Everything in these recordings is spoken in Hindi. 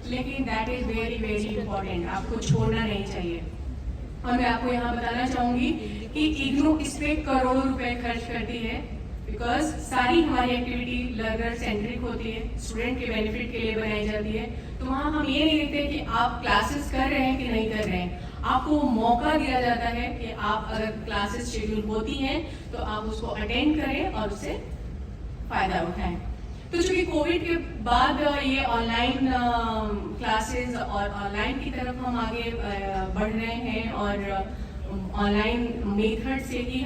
लेकिन that is very very important, आपको छोड़ना नहीं चाहिए। और मैं आपको यहाँ बताना चाहूंगी कि इग्नू इस पे करोड़ों रुपए खर्च करती है, बिकॉज सारी हमारी एक्टिविटी लर्नर सेंट्रिक होती है, स्टूडेंट के बेनिफिट के लिए बनाई जाती है। तो वहाँ हम ये नहीं देखते कि आप क्लासेस कर रहे हैं कि नहीं कर रहे हैं, आपको मौका दिया जाता है कि आप अगर क्लासेस शेड्यूल होती हैं तो आप उसको अटेंड करें और उससे फायदा उठाएं। तो चूंकि कोविड के बाद ये ऑनलाइन क्लासेस और ऑनलाइन की तरफ हम आगे बढ़ रहे हैं और ऑनलाइन मेथड से ही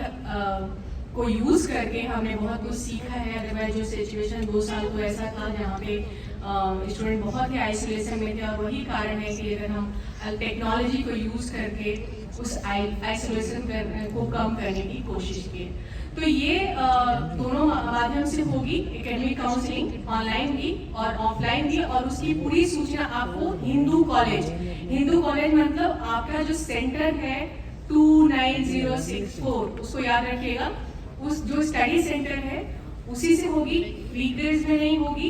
को यूज करके हमने बहुत कुछ सीखा है। अदरवाइज जो सिचुएशन 2 साल तो ऐसा था जहाँ पे स्टूडेंट बहुत ही आइसोलेशन में थे, और वही कारण है कि अगर हम टेक्नोलॉजी को यूज करके उस आइसोलेशन को कम करने की कोशिश की। तो ये दोनों माध्यम से होगी, एकेडमिक काउंसलिंग ऑनलाइन भी और ऑफलाइन भी, और उसकी पूरी सूचना आपको हिंदू कॉलेज मतलब आपका जो सेंटर है 29064, उसको याद रखिएगा। उस जो स्टडी सेंटर है उसी से होगी, वीकडेज में नहीं होगी,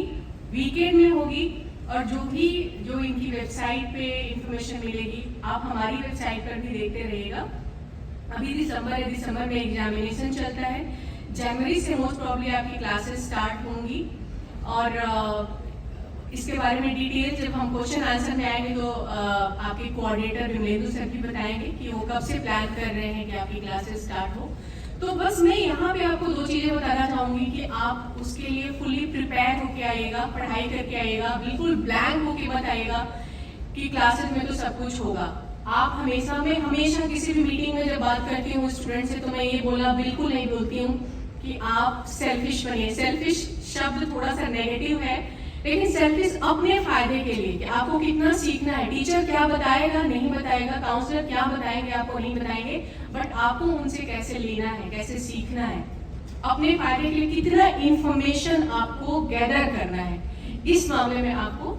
वीकेंड में होगी। और जो इनकी वेबसाइट पे इंफॉर्मेशन मिलेगी आप हमारी वेबसाइट पर भी देखते रहिएगा। अभी दिसंबर में एग्जामिनेशन चलता है, जनवरी से मोस्ट प्रॉब्ली आपकी क्लासेस स्टार्ट होंगी, और इसके बारे में डिटेल जब हम क्वेश्चन आंसर में आएंगे तो आपके कोऑर्डिनेटर विमलेंदु सर भी बताएंगे कि वो कब से प्लान कर रहे हैं कि आपकी क्लासेस स्टार्ट हो। तो बस मैं यहाँ पे आपको 2 चीजें बताना चाहूंगी कि आप उसके लिए फुल्ली प्रिपेयर होके आइएगा, पढ़ाई करके आइएगा, बिल्कुल ब्लैंक होके मत आइएगा कि क्लासेस में तो सब कुछ होगा। आप हमेशा किसी भी मीटिंग में जब बात करती हूँ स्टूडेंट से तो मैं ये बोलना बिल्कुल नहीं बोलती हूँ कि आप सेल्फिश बनिए। सेल्फिश शब्द थोड़ा सा नेगेटिव है, लेकिन सेल्फिश अपने फायदे के लिए कि आपको कितना सीखना है। टीचर क्या बताएगा नहीं बताएगा, काउंसलर क्या बताएंगे आपको नहीं बताएंगे, बट आपको उनसे कैसे लेना है, कैसे सीखना है, अपने फायदे के लिए कितना इंफॉर्मेशन आपको गैदर करना है, इस मामले में आपको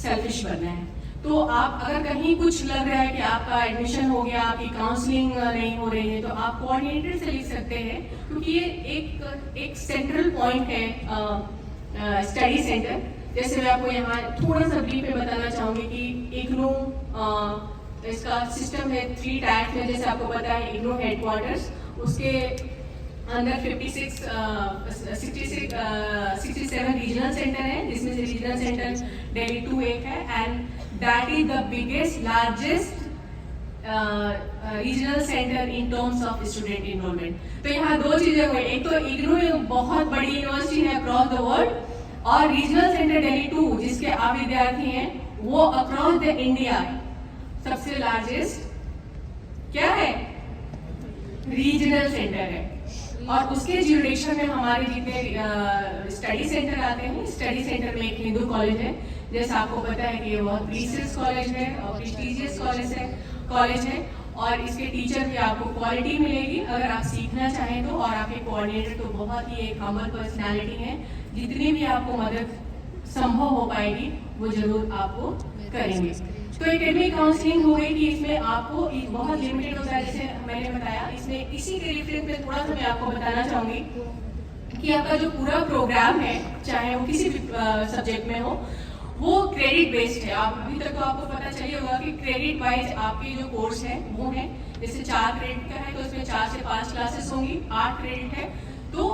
सेल्फिश बनना है। तो आप अगर कहीं कुछ लग रहा है कि आपका एडमिशन हो गया, आपकी काउंसलिंग नहीं हो रही है, तो आप कोऑर्डिनेटर से लिख सकते हैं, क्योंकि ये एक सेंट्रल पॉइंट है स्टडी सेंटर। जैसे मैं आपको यहाँ थोड़ा सा ब्रीफ में बताना चाहूंगी कि इग्नू इसका सिस्टम है 3 टायर्स में। जैसे आपको पता है इग्नू हेडक्वार्टर्स, उसके अंदर 67 रीजनल सेंटर है, जिसमें से रीजनल सेंटर दिल्ली 2 एक है, and that is the biggest largest regional centre in terms of student enrolment. तो यहाँ 2 चीजें हुई, एक तो इग्नू एक बहुत बड़ी यूनिवर्सिटी है अक्रॉस द वर्ल्ड, और रीजनल सेंटर दिल्ली 2 जिसके आप विद्यार्थी हैं वो अक्रॉस द इंडिया सबसे लार्जेस्ट क्या है, रीजनल सेंटर है। और उसके ज्यूरिडिक्शन में हमारे जितने स्टडी सेंटर आते हैं, स्टडी सेंटर में एक हिंदू कॉलेज है, जैसा आपको पता है कि ये बहुत प्रीशियस कॉलेज है और प्रेस्टीजियस कॉलेज है, और इसके टीचर भी आपको क्वालिटी मिलेगी अगर आप सीखना चाहें तो। और आपके कोऑर्डिनेटर तो बहुत ही एक हम्बल पर्सनालिटी है, जितनी भी आपको मदद संभव हो पाएगी वो जरूर आपको करेंगे। तो एकेडमिक काउंसलिंग हो गई कि इसमें आपको बहुत लिमिटेड होता है, जैसे मैंने बताया। इसमें इसी के रेफरेंस में थोड़ा सा मैं आपको बताना चाहूंगी कि आपका जो पूरा प्रोग्राम है, चाहे वो किसी भी सब्जेक्ट में हो, वो क्रेडिट बेस्ड है। आप अभी तक तो आपको पता चल होगा कि क्रेडिट वाइज आपके जो कोर्स है वो है, जैसे 4 क्रेडिट का है तो इसमें 4 से 5 क्लासेस होंगी, 8 क्रेडिट है तो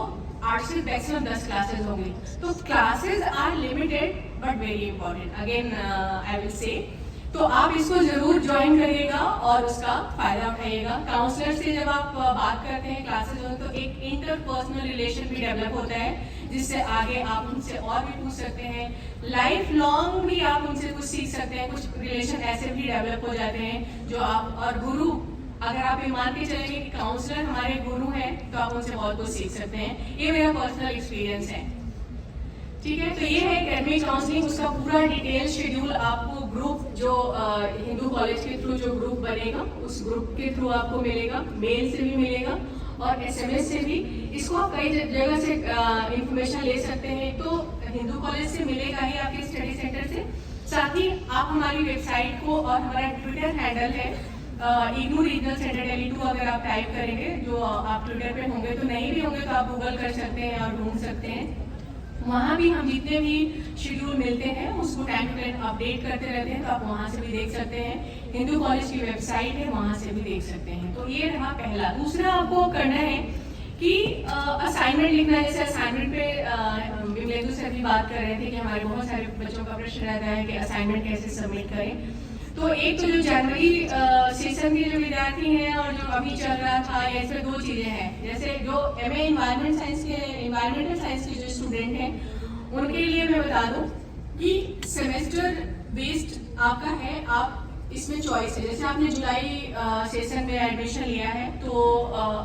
8 से मैक्सिमम 10 क्लासेस होंगी। तो classes are limited but very important, again I will say. तो आप इसको जरूर ज्वाइन करिएगा और उसका फायदा उठाइएगा। काउंसलर से जब आप बात करते हैं क्लासेस में, तो एक इंटरपर्सनल रिलेशन भी डेवलप होता है, जिससे आगे आप उनसे और भी पूछ सकते हैं, लाइफ लॉन्ग भी आप उनसे कुछ सीख सकते हैं। कुछ रिलेशन ऐसे भी डेवलप हो जाते हैं जो आप, और गुरु, अगर आप ये मान के चलेंगे कि काउंसलर हमारे गुरु हैं तो आप उनसे बहुत कुछ सीख सकते हैं। ये मेरा पर्सनल एक्सपीरियंस है, ठीक है। तो ये है एकेडमिक काउंसलिंग, उसका पूरा डिटेल शेड्यूल आपको ग्रुप जो हिंदू कॉलेज के थ्रू जो ग्रुप बनेगा उस ग्रुप के थ्रू आपको मिलेगा, मेल से भी मिलेगा और SMS से भी। इसको आप कई जगह से इंफॉर्मेशन ले सकते हैं, तो हिंदू कॉलेज से मिलेगा ही, आपके स्टडी सेंटर से। साथ ही आप हमारी वेबसाइट को और हमारा ट्विटर हैंडल है इग्नू रीजनल सेंटर दिल्ली 2, अगर आप टाइप करेंगे, जो आप ट्विटर पे होंगे, तो नहीं भी होंगे तो आप गूगल कर सकते हैं और ढूंढ सकते हैं। वहाँ भी हम जितने भी शेड्यूल मिलते हैं उसको टाइम टू टाइम अपडेट करते रहते हैं, तो आप वहाँ से भी देख सकते हैं। हिंदू कॉलेज की वेबसाइट है, वहाँ से भी देख सकते हैं। तो ये रहा पहला। दूसरा आपको करना है कि असाइनमेंट लिखना। जैसे असाइनमेंट पे विमलेंदु सर भी बात कर रहे थे कि हमारे बहुत सारे बच्चों का प्रश्न रहता है कि असाइनमेंट कैसे सबमिट करें। तो एक तो जो जनवरी सेशन के जो विद्यार्थी हैं और जो अभी चल रहा था, इसमें दो चीजें हैं। जैसे जो एमए इन्वायरमेंटल साइंस के जो स्टूडेंट हैं उनके लिए मैं बता दूं कि सेमेस्टर बेस्ड आपका है, आप इसमें चॉइस है। जैसे आपने जुलाई सेशन में एडमिशन लिया है तो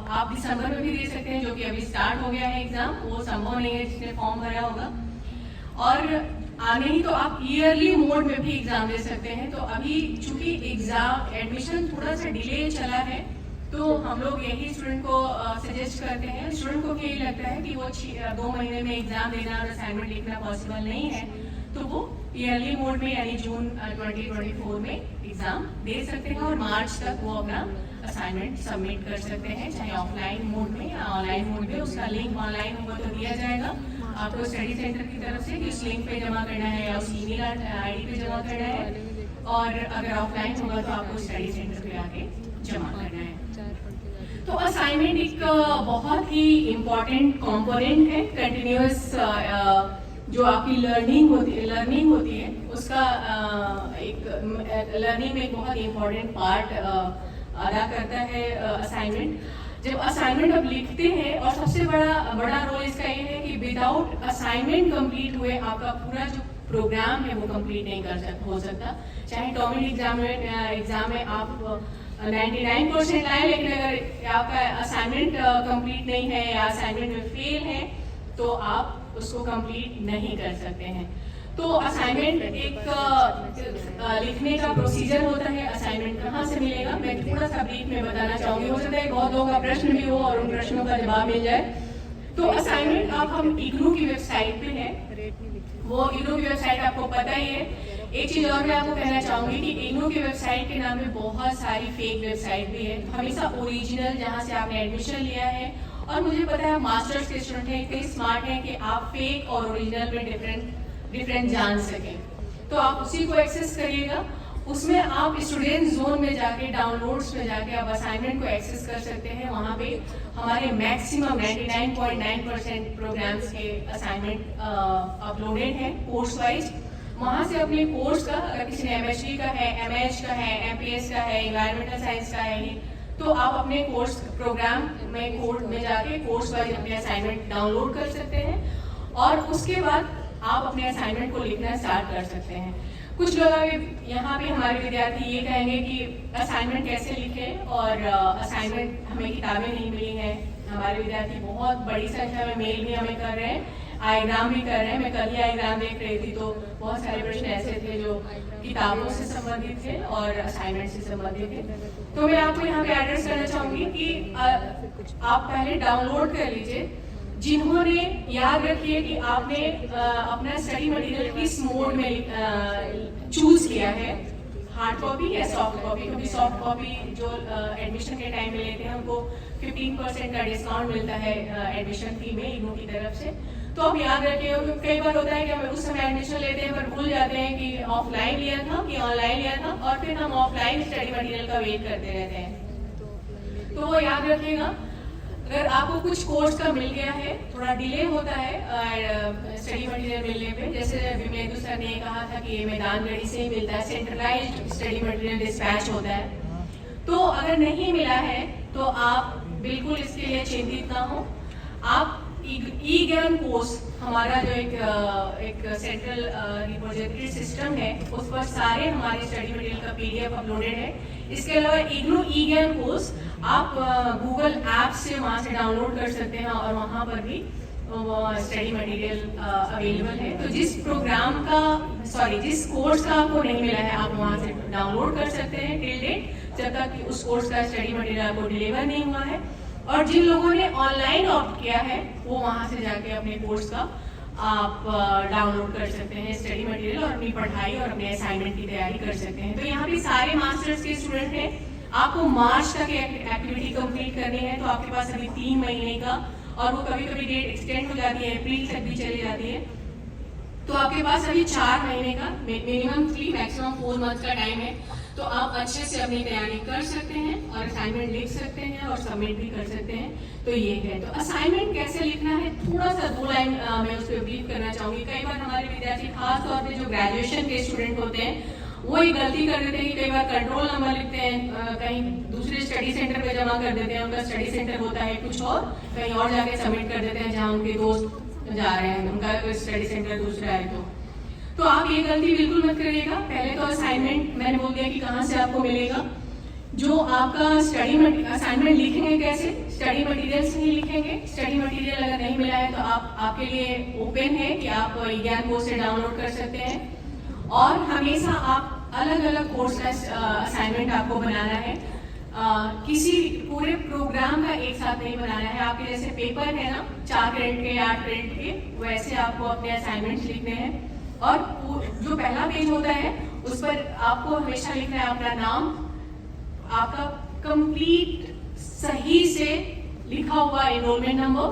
आप दिसंबर में भी दे सकते हैं, जो कि अभी स्टार्ट हो गया है एग्जाम। वो संभव नहीं है जिसने फॉर्म भरा होगा। और नहीं तो आप ईयरली मोड में भी एग्जाम दे सकते हैं। तो अभी चूंकि एग्जाम एडमिशन थोड़ा सा डिले चला है, तो हम लोग यही स्टूडेंट को सजेस्ट करते हैं। स्टूडेंट को यही लगता है कि वो 2 महीने में एग्जाम देना और असाइनमेंट लिखना पॉसिबल नहीं है, तो वो ईयरली मोड में यानी जून 2024 में एग्जाम दे सकते हैं और मार्च तक वो अपना असाइनमेंट सबमिट कर सकते हैं, चाहे ऑफलाइन मोड में या ऑनलाइन मोड में। उसका लिंक ऑनलाइन होगा तो दिया जाएगा आपको स्टडी सेंटर की तरफ से कि उस लिंक पे जमा करना है या उस ईमेल आईडी पे जमा करना है, और अगर ऑफलाइन होगा तो आपको स्टडी सेंटर पे आके जमा करना है। तो असाइनमेंट एक बहुत ही इम्पोर्टेंट कंपोनेंट है। कंटिन्यूअस जो आपकी लर्निंग होती है उसका एक लर्निंग में एक बहुत ही इम्पोर्टेंट पार्ट अदा करता है असाइनमेंट। जब असाइनमेंट आप लिखते हैं, और सबसे बड़ा रोल इसका ये है कि विदाउट असाइनमेंट कंप्लीट हुए आपका पूरा जो प्रोग्राम है वो कंप्लीट नहीं हो सकता। चाहे टॉमिल एग्जाम में आप 99% लाए, लेकिन अगर आपका असाइनमेंट कंप्लीट नहीं है या असाइनमेंट में फेल है तो आप उसको कंप्लीट नहीं कर सकते हैं। तो असाइनमेंट एक लिखने का प्रोसीजर होता है। असाइनमेंट कहाँ से मिलेगा मैं थोड़ा सा ब्रीफ में बताना चाहूंगी। हो सकता है बहुत लोगों का प्रश्न भी हो और उन प्रश्नों का जवाब मिल जाए। तो असाइनमेंट हम इग्नू की वेबसाइट पे है, वो इग्नू की वेबसाइट आपको पता ही है। एक चीज और मैं आपको कहना चाहूंगी कि इग्नू की वेबसाइट के नाम में बहुत सारी फेक वेबसाइट भी है। हमेशा ओरिजिनल जहाँ से आपने एडमिशन लिया है, और मुझे पता है मास्टर्स के स्टूडेंट हैं, इतने स्मार्ट हैं कि आप फेक और ओरिजिनल में डिफरेंट जान सकें, तो आप उसी को एक्सेस करिएगा। उसमें आप स्टूडेंट जोन में जाके डाउनलोड्स में जाके आप असाइनमेंट को एक्सेस कर सकते हैं। वहाँ पे हमारे मैक्सिमम 99.9% प्रोग्राम्स के असाइनमेंट अपलोडेड हैं कोर्स वाइज। वहाँ से अपने कोर्स का, अगर किसी ने एमएचडी का है, एमएच का है, एमपीएस का है, इन्वायरमेंटल साइंस का है, तो आप अपने कोर्स प्रोग्राम में कोड में जाके कोर्स वाइज अपने असाइनमेंट डाउनलोड कर सकते हैं और उसके बाद आप अपने असाइनमेंट को लिखना स्टार्ट कर सकते हैं। कुछ लोग यहाँ पे हमारे विद्यार्थी ये कहेंगे कि असाइनमेंट कैसे लिखें, और असाइनमेंट हमें किताबें नहीं मिली हैं। हमारे विद्यार्थी बहुत बड़ी संख्या में मेल भी हमें कर रहे हैं, आईग्राम भी कर रहे हैं। मैं कल ही आईग्राम देख रही थी, तो बहुत सारे प्रश्न ऐसे थे जो किताबों से संबंधित थे और असाइनमेंट से संबंधित थे। तो मैं आपको यहाँ पे एड्रेस करना चाहूंगी कि आप पहले डाउनलोड कर लीजिए। जिन्होंने, याद रखिए कि आपने अपना स्टडी मटेरियल किस मोड में चूज किया है, हार्ड कॉपी या सॉफ्ट कॉपी, क्योंकि सॉफ्ट कॉपी जो एडमिशन के टाइम में लेते हैं उनको 15% का डिस्काउंट मिलता है एडमिशन फी में इग्नू की तरफ से। तो आप याद रखिए, कई बार होता है कि हम उस समय एडमिशन लेते हैं पर भूल जाते हैं कि ऑफलाइन लिया था कि ऑनलाइन लिया था, और फिर हम ऑफलाइन स्टडी मटेरियल का वेट करते रहते हैं। तो वो याद रखिएगा। अगर आपको कुछ कोर्स का मिल गया है, थोड़ा डिले होता है स्टडी मटेरियल मिलने पे, जैसे विमलेंदु सर ने कहा था कि ये मैदानगढ़ी से ही मिलता है, सेंट्रलाइज्ड स्टडी मटेरियल डिस्पैच होता है। तो अगर नहीं मिला है तो आप बिल्कुल इसके लिए चिंतित ना हो। आप ई ज्ञान कोर्स, हमारा जो एक सेंट्रल रिपोजिटरी सिस्टम है, उस पर सारे हमारे स्टडी मटेरियल का PDF अपलोडेड है। इसके अलावा इग्नू ई ज्ञान कोर्स आप गूगल ऐप से वहाँ से डाउनलोड कर सकते हैं और वहाँ पर भी स्टडी मटेरियल अवेलेबल है। तो जिस कोर्स का आपको नहीं मिला है आप वहाँ से डाउनलोड कर सकते हैं टिल डेट, जब तक कि उस कोर्स का स्टडी मटेरियल आपको डिलीवर नहीं हुआ है। और जिन लोगों ने ऑनलाइन ऑप्ट किया है वो वहाँ से जाके अपने कोर्स का आप डाउनलोड कर सकते हैं स्टडी मटेरियल और अपनी पढ़ाई और अपने असाइनमेंट की तैयारी कर सकते हैं। तो यहाँ पे सारे मास्टर्स के स्टूडेंट हैं, आपको मार्च तक एक्टिविटी कंप्लीट करनी है, तो आपके पास अभी 3 महीने का और वो कभी कभी डेट एक्सटेंड हो जाती है, अप्रैल तक भी चली जाती है। तो आपके पास अभी 4 महीने का, मिनिमम 3 मैक्सिमम 4 मंथ का टाइम है। तो आप अच्छे से अपनी तैयारी कर सकते हैं और असाइनमेंट लिख सकते हैं और सबमिट भी कर सकते हैं। तो ये है, तो असाइनमेंट कैसे लिखना है, थोड़ा सा 2 लाइन मैं उस पर ब्रीफ करना चाहूंगी। कई बार हमारे विद्यार्थी खास तौर पे जो ग्रेजुएशन के स्टूडेंट होते हैं वो एक गलती कर देते हैं कि कई बार कंट्रोल नंबर लिखते हैं, कहीं दूसरे स्टडी सेंटर पे जमा कर देते हैं, उनका स्टडी सेंटर होता है कुछ और, कहीं और जाके सबमिट कर देते हैं जहाँ उनके दोस्त जा रहे हैं, उनका स्टडी सेंटर दूसरा है। तो आप ये गलती बिल्कुल मत करिएगा। पहले तो असाइनमेंट मैंने बोल दिया कि कहाँ से आपको मिलेगा। जो आपका स्टडी असाइनमेंट लिखेंगे कैसे, स्टडी मटेरियल से ही लिखेंगे। स्टडी मटेरियल अगर नहीं मिला है तो आपके लिए ओपन है कि आप ज्ञान कोर्स से डाउनलोड कर सकते हैं। और हमेशा आप अलग अलग कोर्स का असाइनमेंट आपको बनाना है, किसी पूरे प्रोग्राम का एक साथ नहीं बनाना है। आपके जैसे पेपर है ना 4 क्रेडिट के 8 क्रेडिट के, वैसे आपको अपने असाइनमेंट्स लिखने हैं। और जो पहला पेज होता है उस पर आपको हमेशा लिखना है अपना नाम, आपका कंप्लीट सही से लिखा हुआ एनरोलमेंट नंबर,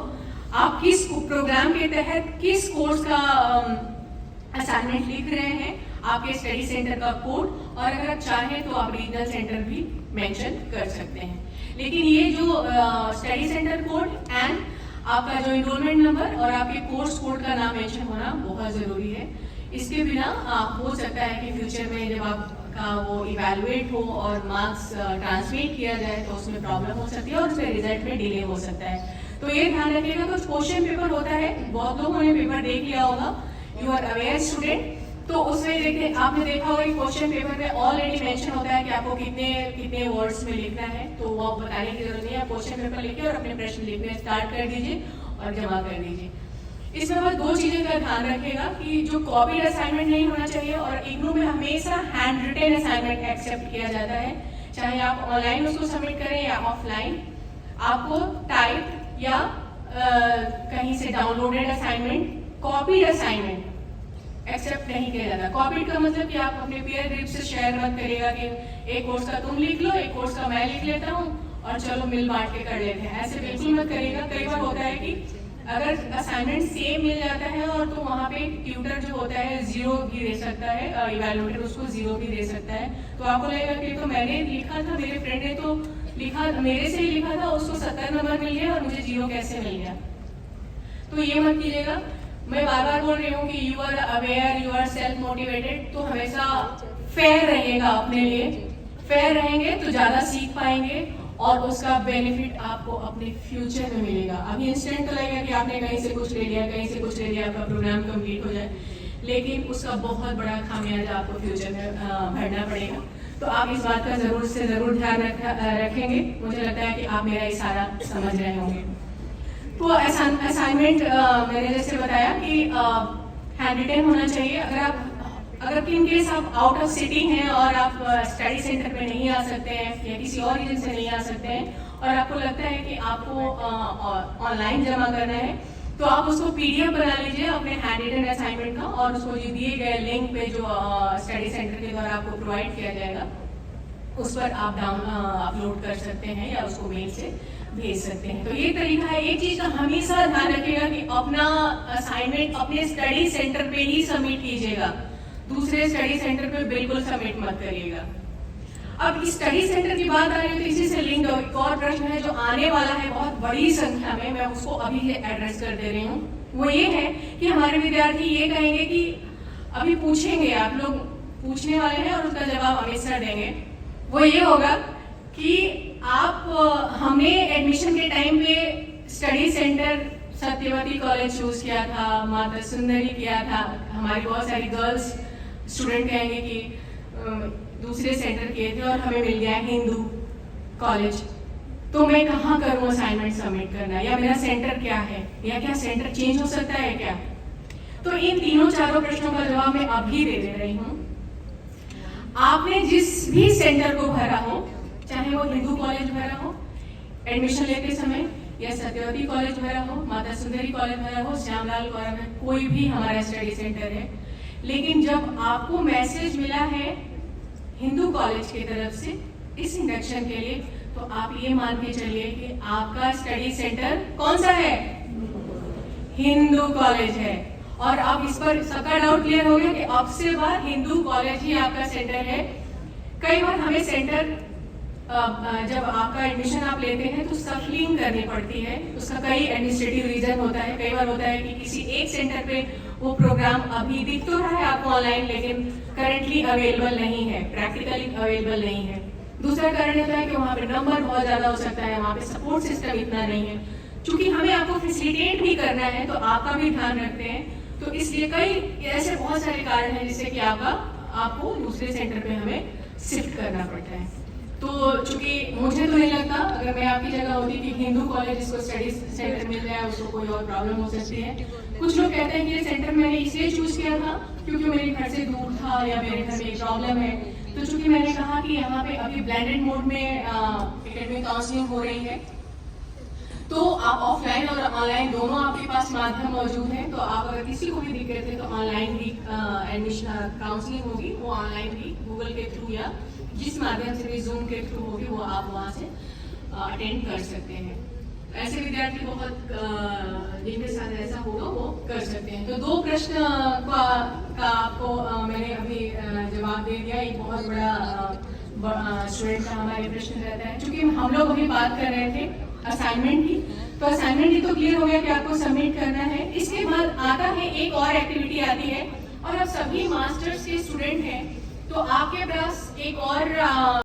आप किस प्रोग्राम के तहत किस कोर्स का असाइनमेंट लिख रहे हैं, आपके स्टडी सेंटर का कोड, और अगर आप चाहें तो आप रीजनल सेंटर भी मेंशन कर सकते हैं। लेकिन ये जो स्टडी सेंटर कोड एंड आपका जो एनरोलमेंट नंबर और आपके कोर्स कोड का नाम मेंशन होना बहुत जरूरी है। इसके बिना हो सकता है कि फ्यूचर में जब आपका वो इवैल्यूएट हो और मार्क्स ट्रांसमिट किया जाए तो उसमें प्रॉब्लम हो सकती है और उसमें रिजल्ट में डिले हो सकता है। तो ये ध्यान रखिएगा। कुछ क्वेश्चन पेपर होता है, बहुत लोगों ने पेपर देख लिया होगा, यू आर अवेयर स्टूडेंट। तो उसमें देखिए आपने देखा होगा कि क्वेश्चन पेपर में ऑलरेडी मेंशन होता है कि आपको कितने वर्ड्स में लिखना है, तो वो आप बताने की जरूरत नहीं है। आप क्वेश्चन पेपर लिखिए और अपने प्रश्न लिखने स्टार्ट कर दीजिए और जमा कर दीजिए। इसमें बस 2 चीजें का ध्यान रखिएगा कि जो कॉपीड असाइनमेंट नहीं होना चाहिए, और इग्नू में हमेशा हैंड रिटेन असाइनमेंट एक्सेप्ट किया जाता है, चाहे आप ऑनलाइन उसको सबमिट करें या ऑफलाइन। आपको टाइप या कहीं से downloaded assignment, copied assignment accept नहीं किया जाता। कॉपीड का मतलब कि आप अपने पीयर ग्रुप से शेयर मत करिएगा कि एक कोर्स का तुम लिख लो, एक कोर्स का मैं लिख लेता हूँ और चलो मिल बांट के कर लेते हैं, ऐसे बिल्कुल मत करिएगा। कई बार होता है कि अगर असाइनमेंट सेम मिल जाता है और तो वहाँ पे ट्यूटर जो होता है 0 भी दे सकता है, इवैल्यूएटर उसको 0 भी दे सकता है। तो आपको लगेगा कि तो मैंने लिखा था, मेरे फ्रेंड ने तो लिखा, मेरे से ही लिखा था, उसको 70 नंबर मिल गया और मुझे 0 कैसे मिल गया। तो ये मत कीजिएगा। मैं बार बार बोल रही हूँ कि you are aware, you are self motivated. तो हमेशा फेयर रहिएगा, अपने लिए फेयर रहेंगे तो ज्यादा सीख पाएंगे और उसका बेनिफिट आपको अपने फ्यूचर में मिलेगा। अभी इंस्टेंट तो लगेगा कि आपने कहीं से कुछ ले लिया, कहीं से कुछ ले लिया, आपका प्रोग्राम कंप्लीट हो जाए, लेकिन उसका बहुत बड़ा खामियाजा आपको फ्यूचर में भरना पड़ेगा। तो आप इस बात का जरूर से जरूर ध्यान रखेंगे। मुझे लगता है कि आप मेरा इशारा समझ रहे होंगे। तो असाइनमेंट मैंने जैसे बताया कि हैंड रिटेन होना चाहिए। अगर इन केस आप आउट ऑफ सिटी हैं और आप स्टडी सेंटर पे नहीं आ सकते हैं या किसी और रीजन से नहीं आ सकते हैं और आपको लगता है कि आपको ऑनलाइन जमा करना है, तो आप उसको PDF बना लीजिए अपने हैंड रिटेन असाइनमेंट का, और उसको जो दिए गए लिंक पे जो स्टडी सेंटर के द्वारा आपको प्रोवाइड किया जाएगा उस पर आप अपलोड कर सकते हैं या उसको मेल से भेज सकते हैं। तो ये तरीका है। एक चीज का हमेशा ध्यान रखिएगा कि अपना असाइनमेंट अपने स्टडी सेंटर पे ही सबमिट कीजिएगा, दूसरे स्टडी सेंटर पे बिल्कुल सबमिट मत करिएगा। अब इस स्टडी सेंटर की बात आ रही है तो इसी से लिंक एक और प्रश्न है जो आने वाला है बहुत बड़ी संख्या में, मैं उसको अभी एड्रेस कर दे रही हूँ। वो ये है कि हमारे विद्यार्थी ये कहेंगे कि अभी पूछेंगे, आप लोग पूछने वाले हैं और उसका जवाब अमित सर देंगे। वो ये होगा कि आप हमने एडमिशन के टाइम पे study centre Satyavati college choose किया था, माता सुंदरी किया था, हमारी बहुत सारी गर्ल्स स्टूडेंट कहेंगे कि दूसरे सेंटर किए थे और हमें मिल गया हिंदू कॉलेज, तो मैं कहाँ करूँ असाइनमेंट सबमिट करना, या मेरा सेंटर क्या है, या क्या सेंटर चेंज हो सकता है क्या। तो इन तीनों चारों प्रश्नों का जवाब मैं अभी दे रही हूँ। आपने जिस भी सेंटर को भरा हो, चाहे वो हिंदू कॉलेज भरा हो एडमिशन लेते समय, या सत्यवती कॉलेज भरा हो, माता सुंदरी कॉलेज भरा हो, श्यामलाल कॉलेज में, कोई भी हमारा स्टडी सेंटर है, लेकिन जब आपको मैसेज मिला है हिंदू कॉलेज की तरफ से इस इंडक्शन के लिए, तो आप ये मान के चलिए कि आपका स्टडी सेंटर कौन सा है, हिंदू कॉलेज है। और अब इस पर सबका डाउट क्लियर हो गया कि अब से बाद हिंदू कॉलेज ही आपका सेंटर है। कई बार हमें सेंटर जब आपका एडमिशन आप लेते हैं तो सफलिंग करनी पड़ती है, उसका कई एडमिनिस्ट्रेटिव रीजन होता है। कई बार होता है कि किसी एक सेंटर पे वो प्रोग्राम अभी दिख तो रहा है आपको ऑनलाइन, लेकिन करंटली अवेलेबल नहीं है, प्रैक्टिकली अवेलेबल नहीं है। दूसरा कारण होता है कि वहाँ पे नंबर बहुत ज़्यादा हो सकता है, वहाँ पे सपोर्ट सिस्टम इतना नहीं है। चूंकि हमें आपको फैसिलिटेट भी करना है तो आपका भी ध्यान रखते हैं, तो इसलिए कई ऐसे बहुत सारे कारण हैं जिससे कि आपको दूसरे सेंटर पे हमें शिफ्ट करना पड़ता है। तो चूंकि मुझे तो नहीं लगता, अगर मैं आपकी जगह होती कि हिंदू कॉलेज जिसको स्टडी सेंटर मिल जाए उसको कोई और प्रॉब्लम हो सकती है। कुछ लोग कहते हैं कि ये सेंटर मैंने इसलिए चूज किया था क्योंकि मेरे घर से दूर था या मेरे घर में प्रॉब्लम है। तो चूंकि मैंने कहा कि यहाँ पे अभी ब्लेंडेड मोड में एकेडमिक काउंसलिंग हो रही है, तो आप ऑफलाइन और ऑनलाइन दोनों आपके पास माध्यम मौजूद है। तो आप अगर किसी को भी दिक्कत है तो ऑनलाइन भी एडमिशन काउंसलिंग होगी, वो ऑनलाइन भी गूगल के थ्रू या जिस माध्यम से भी जूम के थ्रू होगी वो आप वहाँ से अटेंड कर सकते हैं। ऐसे विद्यार्थी बहुत जिनके साथ ऐसा होगा वो कर सकते हैं। तो 2 प्रश्न का आपको मैंने अभी जवाब दे दिया। एक बहुत बड़ा स्टूडेंट का हमारे प्रश्न रहता है, चूंकि हम लोग अभी बात कर रहे थे असाइनमेंट की, तो असाइनमेंट ही तो क्लियर हो गया कि आपको सबमिट करना है। इसके बाद आता है एक और एक्टिविटी आती है, और अब सभी मास्टर्स के स्टूडेंट हैं तो आपके पास एक और